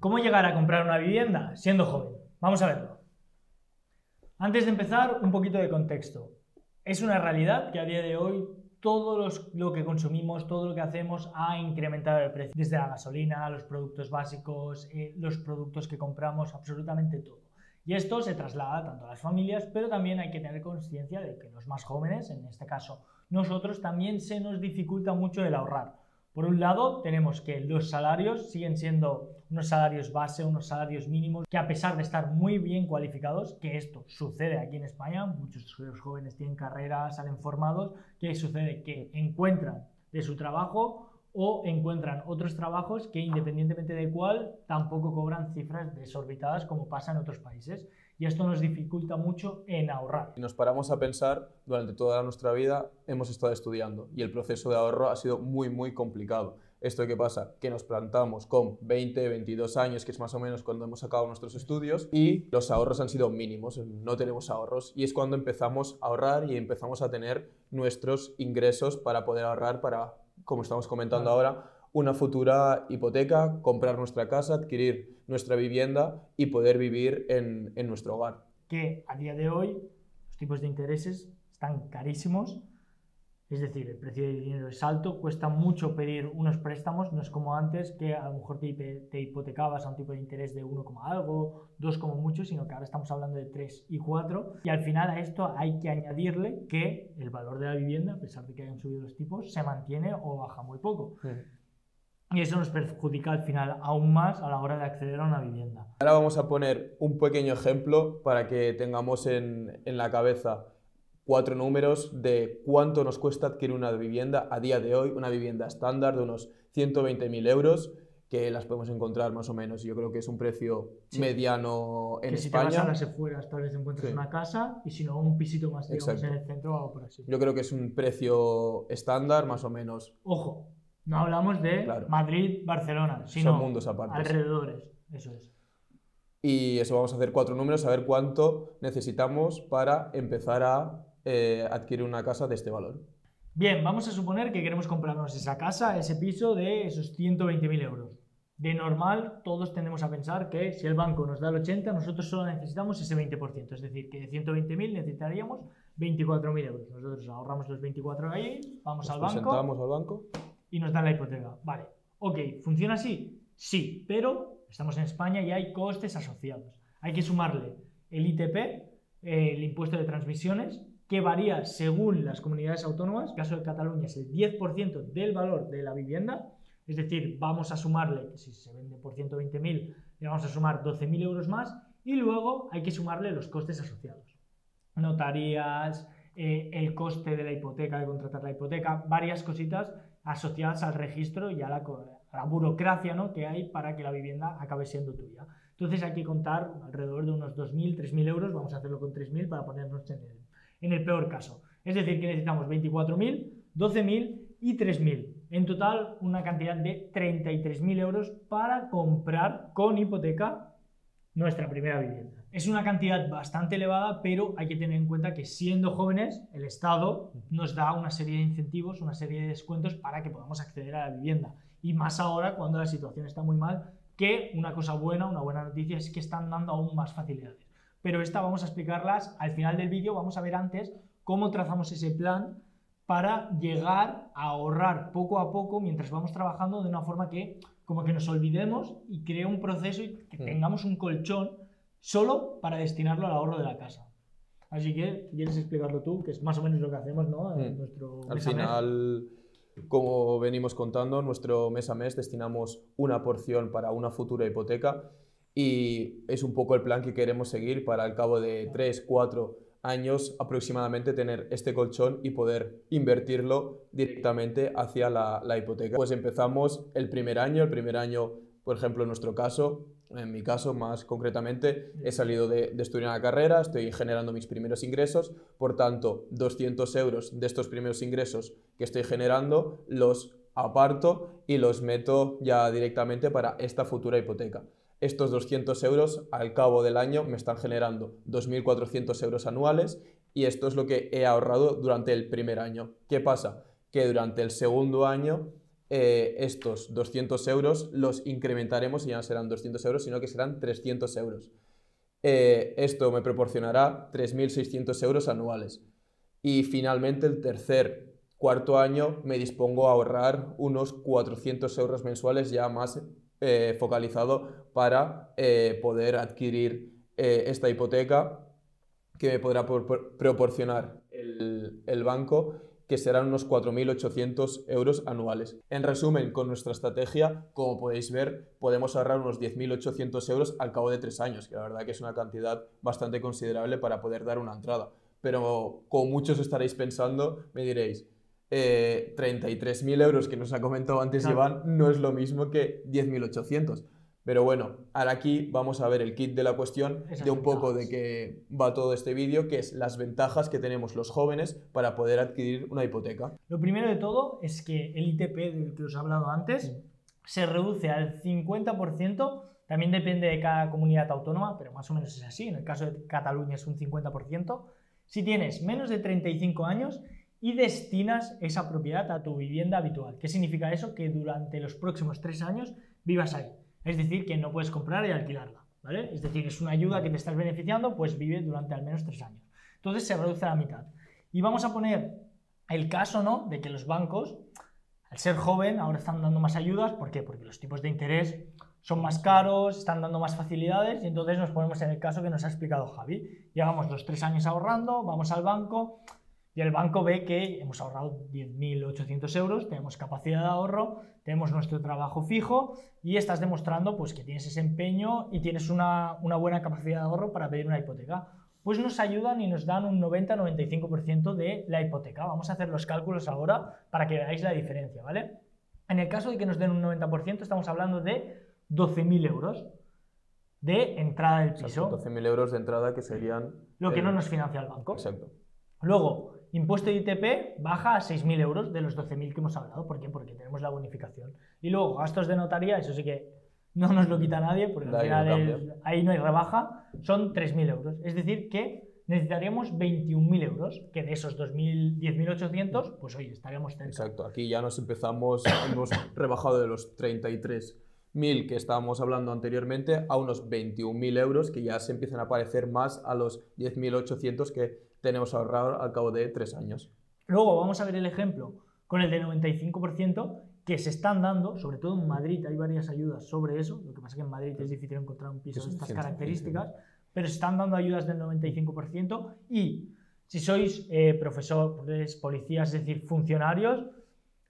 ¿Cómo llegar a comprar una vivienda siendo joven? Vamos a verlo. Antes de empezar, un poquito de contexto. Es una realidad que a día de hoy todo lo que consumimos, todo lo que hacemos ha incrementado el precio. Desde la gasolina, los productos básicos, los productos que compramos, absolutamente todo. Y esto se traslada tanto a las familias, pero también hay que tener conciencia de que los más jóvenes, en este caso nosotros, también se nos dificulta mucho el ahorrar. Por un lado, tenemos que los salarios siguen siendo unos salarios base, unos salarios mínimos, que a pesar de estar muy bien cualificados, que esto sucede aquí en España, muchos de los jóvenes tienen carreras, salen formados, ¿qué sucede? Que encuentran de su trabajo o encuentran otros trabajos que, independientemente de cuál, tampoco cobran cifras desorbitadas como pasa en otros países. Y esto nos dificulta mucho en ahorrar. Si nos paramos a pensar, durante toda nuestra vida hemos estado estudiando y el proceso de ahorro ha sido muy complicado. ¿Esto qué pasa? Que nos plantamos con 20, 22 años, que es más o menos cuando hemos acabado nuestros estudios, y los ahorros han sido mínimos, no tenemos ahorros, y es cuando empezamos a ahorrar y empezamos a tener nuestros ingresos para poder ahorrar para, como estamos comentando ahora, una futura hipoteca, comprar nuestra casa, adquirir nuestra vivienda y poder vivir en nuestro hogar. Que a día de hoy los tipos de intereses están carísimos, es decir, el precio del dinero es alto, cuesta mucho pedir unos préstamos, no es como antes que a lo mejor te hipotecabas a un tipo de interés de 1, algo, 2 como mucho, sino que ahora estamos hablando de 3 y 4, y al final a esto hay que añadirle que el valor de la vivienda, a pesar de que hayan subido los tipos, se mantiene o baja muy poco. Y eso nos perjudica al final aún más a la hora de acceder a una vivienda. Ahora vamos a poner un pequeño ejemplo para que tengamos en la cabeza 4 números de cuánto nos cuesta adquirir una vivienda a día de hoy, una vivienda estándar de unos 120.000 euros, que las podemos encontrar más o menos. Yo creo que es un precio mediano en España. Si te vas a las afueras, tal vez encuentres una casa, y si no, un pisito más, digamos, en el centro o algo por así. Yo creo que es un precio estándar, más o menos. Ojo, no hablamos de Madrid, Barcelona, sino son mundos aparte. Alrededores, eso es. Y eso, vamos a hacer 4 números, a ver cuánto necesitamos para empezar a adquirir una casa de este valor. Bien, vamos a suponer que queremos comprarnos esa casa, ese piso de esos 120.000 euros. De normal, todos tendemos a pensar que si el banco nos da el 80%, nosotros solo necesitamos ese 20%. Es decir, que de 120.000 necesitaríamos 24.000 euros. Nosotros ahorramos los 24 ahí, vamos al banco. Presentamos al banco y nos dan la hipoteca. Vale, ok, ¿funciona así? Sí, pero estamos en España y hay costes asociados. Hay que sumarle el ITP, el impuesto de transmisiones, que varía según las comunidades autónomas. En el caso de Cataluña es el 10% del valor de la vivienda, es decir, vamos a sumarle, que si se vende por 120.000, le vamos a sumar 12.000 euros más, y luego hay que sumarle los costes asociados. Notarías, el coste de la hipoteca, de contratar la hipoteca, varias cositas asociadas al registro y a la burocracia, ¿no?, que hay para que la vivienda acabe siendo tuya. Entonces hay que contar alrededor de unos 2.000, 3.000 euros, vamos a hacerlo con 3.000 para ponernos en el peor caso. Es decir, que necesitamos 24.000, 12.000 y 3.000. En total, una cantidad de 33.000 euros para comprar con hipoteca nuestra primera vivienda. Es una cantidad bastante elevada, pero hay que tener en cuenta que siendo jóvenes, el Estado nos da una serie de incentivos, una serie de descuentos para que podamos acceder a la vivienda. Y más ahora, cuando la situación está muy mal, que una cosa buena, una buena noticia es que están dando aún más facilidades. Pero esta vamos a explicarlas al final del vídeo. Vamos a ver antes cómo trazamos ese plan para llegar a ahorrar poco a poco mientras vamos trabajando, de una forma que como que nos olvidemos y cree un proceso y que tengamos un colchón solo para destinarlo al ahorro de la casa. Así que, ¿quieres explicarlo tú? Que es más o menos lo que hacemos, ¿no? En nuestro Al final, como venimos contando, nuestro mes a mes destinamos una porción para una futura hipoteca y es un poco el plan que queremos seguir para al cabo de 3, 4 años aproximadamente tener este colchón y poder invertirlo directamente hacia la hipoteca. Pues empezamos el primer año, por ejemplo, en nuestro caso, en mi caso más concretamente, he salido de estudiar una carrera, estoy generando mis primeros ingresos, por tanto, 200 euros de estos primeros ingresos que estoy generando los aparto y los meto ya directamente para esta futura hipoteca. Estos 200 euros al cabo del año me están generando 2.400 euros anuales y esto es lo que he ahorrado durante el primer año. ¿Qué pasa? Que durante el segundo año estos 200 euros los incrementaremos y ya no serán 200 euros, sino que serán 300 euros. Esto me proporcionará 3.600 euros anuales. Y finalmente, el cuarto año, me dispongo a ahorrar unos 400 euros mensuales ya más focalizado para poder adquirir esta hipoteca que me podrá proporcionar el banco, que serán unos 4.800 euros anuales. En resumen, con nuestra estrategia, como podéis ver, podemos ahorrar unos 10.800 euros al cabo de 3 años, que la verdad que es una cantidad bastante considerable para poder dar una entrada. Pero como muchos estaréis pensando, me diréis, 33.000 euros que nos ha comentado antes Iván no es lo mismo que 10.800. Pero bueno, ahora aquí vamos a ver el kit de la cuestión de un poco de qué va todo este vídeo, que es las ventajas que tenemos los jóvenes para poder adquirir una hipoteca. Lo primero de todo es que el ITP del que os he hablado antes se reduce al 50%, también depende de cada comunidad autónoma, pero más o menos es así. En el caso de Cataluña es un 50%. Si tienes menos de 35 años y destinas esa propiedad a tu vivienda habitual. ¿Qué significa eso? Que durante los próximos 3 años vivas ahí. Es decir, que no puedes comprar y alquilarla, ¿vale? Es decir, es una ayuda que te estás beneficiando, pues vive durante al menos 3 años. Entonces se reduce a la mitad. Y vamos a poner el caso, ¿no?, de que los bancos, al ser joven, ahora están dando más ayudas. ¿Por qué? Porque los tipos de interés son más caros, están dando más facilidades, y entonces nos ponemos en el caso que nos ha explicado Javi. Llevamos los 3 años ahorrando, vamos al banco, y el banco ve que hemos ahorrado 10.800 euros, tenemos capacidad de ahorro, tenemos nuestro trabajo fijo y estás demostrando pues, que tienes ese empeño y tienes una buena capacidad de ahorro para pedir una hipoteca. Pues nos ayudan y nos dan un 90-95% de la hipoteca. Vamos a hacer los cálculos ahora para que veáis la diferencia, ¿vale? En el caso de que nos den un 90%, estamos hablando de 12.000 euros de entrada del piso. 12.000 euros de entrada, que serían lo que no nos financia el banco. Exacto. Luego, impuesto de ITP baja a 6.000 euros de los 12.000 que hemos hablado. ¿Por qué? Porque tenemos la bonificación. Y luego, gastos de notaría, eso sí que no nos lo quita nadie, porque al final ahí no hay rebaja, son 3.000 euros. Es decir, que necesitaríamos 21.000 euros, que de esos 10.800, pues oye, estaríamos cerca. Exacto, aquí ya hemos rebajado de los 33.000 que estábamos hablando anteriormente a unos 21.000 euros, que ya se empiezan a parecer más a los 10.800 que tenemos ahorrado al cabo de 3 años. Luego vamos a ver el ejemplo con el de 95% que se están dando, sobre todo en Madrid hay varias ayudas sobre eso. Lo que pasa es que en Madrid es difícil encontrar un piso de estas características, pero se están dando ayudas del 95%. Y si sois profesores, policías, es decir, funcionarios,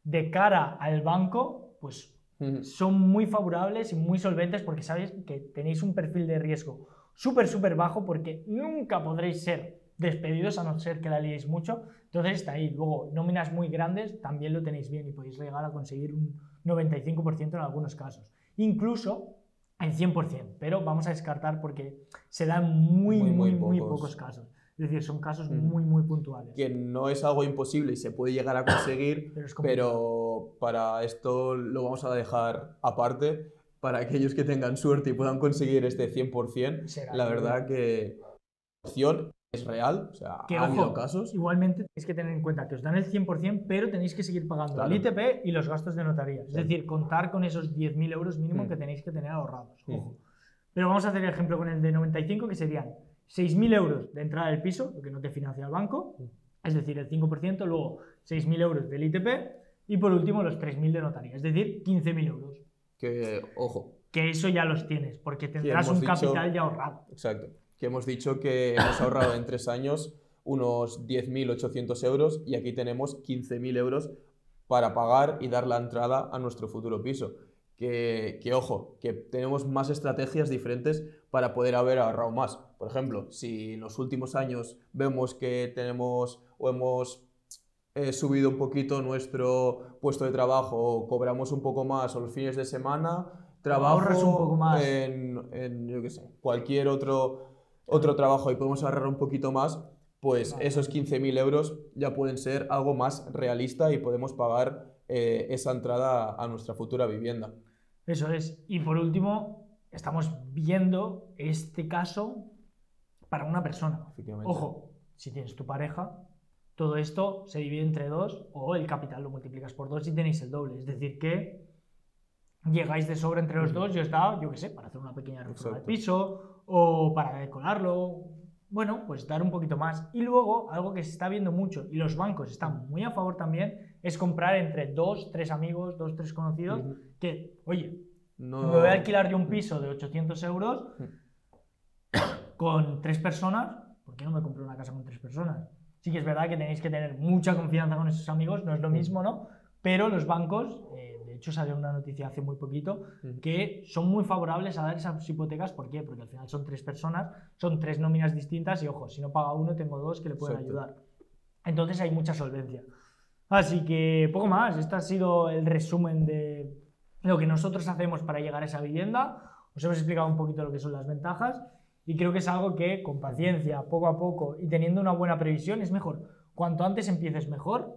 de cara al banco, pues son muy favorables y muy solventes, porque sabéis que tenéis un perfil de riesgo súper bajo, porque nunca podréis ser despedidos a no ser que la liéis mucho. Entonces está ahí. Luego, nóminas muy grandes también lo tenéis bien y podéis llegar a conseguir un 95% en algunos casos, incluso el 100%, pero vamos a descartar porque se dan muy pocos casos. Es decir, son casos muy puntuales. Que no es algo imposible y se puede llegar a conseguir, pero para esto lo vamos a dejar aparte. Para aquellos que tengan suerte y puedan conseguir este 100%, la verdad que la opción es real, o sea, ha habido casos. Igualmente tenéis que tener en cuenta que os dan el 100%, pero tenéis que seguir pagando el ITP y los gastos de notaría. Es decir, contar con esos 10.000 euros mínimo que tenéis que tener ahorrados. Ojo. Pero vamos a hacer el ejemplo con el de 95, que serían 6.000 euros de entrada del piso, lo que no te financia el banco, es decir, el 5%, luego 6.000 euros del ITP y por último los 3.000 de notaría, es decir, 15.000 euros. Que, ojo. Que eso ya los tienes, porque tendrás un capital ya ahorrado. Exacto. Que hemos dicho que hemos ahorrado en 3 años unos 10.800 euros y aquí tenemos 15.000 euros para pagar y dar la entrada a nuestro futuro piso. Que ojo, que tenemos más estrategias diferentes para poder haber ahorrado más. Por ejemplo, si en los últimos años vemos que tenemos o hemos subido un poquito nuestro puesto de trabajo, o cobramos un poco más o los fines de semana, ahorras un poco más en yo qué sé, cualquier otro trabajo y podemos ahorrar un poquito más, pues esos 15.000 euros ya pueden ser algo más realista y podemos pagar esa entrada a nuestra futura vivienda. Eso es. Y por último, estamos viendo este caso para una persona. Ojo, si tienes tu pareja, todo esto se divide entre 2 o el capital lo multiplicas por 2 y tenéis el doble. Es decir que llegáis de sobra entre los dos y os da, yo qué sé, para hacer una pequeña reforma del piso o para decorarlo. Bueno, pues dar un poquito más. Y luego, algo que se está viendo mucho y los bancos están muy a favor también, es comprar entre 2, 3 amigos, 2, 3 conocidos, que, oye, me voy a alquilar yo un piso de 800 euros con 3 personas, ¿por qué no me compro una casa con 3 personas? Sí que es verdad que tenéis que tener mucha confianza con esos amigos, no es lo mismo, ¿no? Pero los bancos, de hecho salió una noticia hace muy poquito, que son muy favorables a dar esas hipotecas. ¿Por qué? Porque al final son 3 personas, son 3 nóminas distintas y, ojo, si no paga uno, tengo 2 que le pueden ayudar. Entonces hay mucha solvencia. Así que poco más, este ha sido el resumen de lo que nosotros hacemos para llegar a esa vivienda. Os hemos explicado un poquito lo que son las ventajas y creo que es algo que con paciencia, poco a poco y teniendo una buena previsión es mejor. Cuanto antes empieces mejor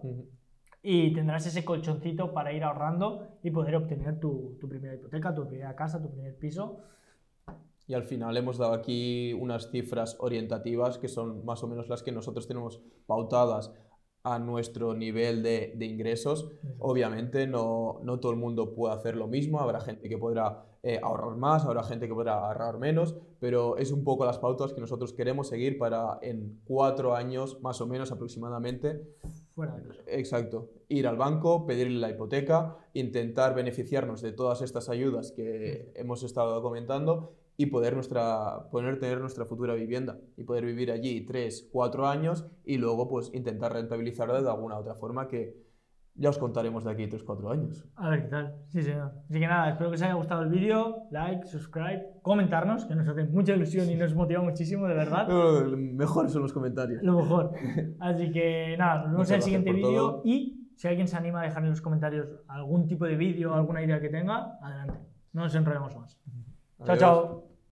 y tendrás ese colchoncito para ir ahorrando y poder obtener tu primera hipoteca, tu primera casa, tu primer piso. Y al final hemos dado aquí unas cifras orientativas que son más o menos las que nosotros tenemos pautadas a nuestro nivel de ingresos. Obviamente no todo el mundo puede hacer lo mismo, habrá gente que podrá ahorrar más, habrá gente que podrá ahorrar menos, pero es un poco las pautas que nosotros queremos seguir para en 4 años, más o menos aproximadamente, fuera de casa. Exacto, ir al banco, pedirle la hipoteca, intentar beneficiarnos de todas estas ayudas que hemos estado comentando y poder tener nuestra futura vivienda y poder vivir allí 3, 4 años y luego pues intentar rentabilizarla de alguna otra forma que ya os contaremos de aquí 3, 4 años. A ver qué tal. Sí, señor. Así que nada, espero que os haya gustado el vídeo. Like, subscribe, comentarnos, que nos hace mucha ilusión y nos motiva muchísimo, de verdad. Lo mejor son los comentarios. Lo mejor. Así que nada, nos vemos en el siguiente vídeo y si alguien se anima a dejar en los comentarios algún tipo de vídeo, alguna idea que tenga, adelante. No nos enrollemos más. Chao, chao.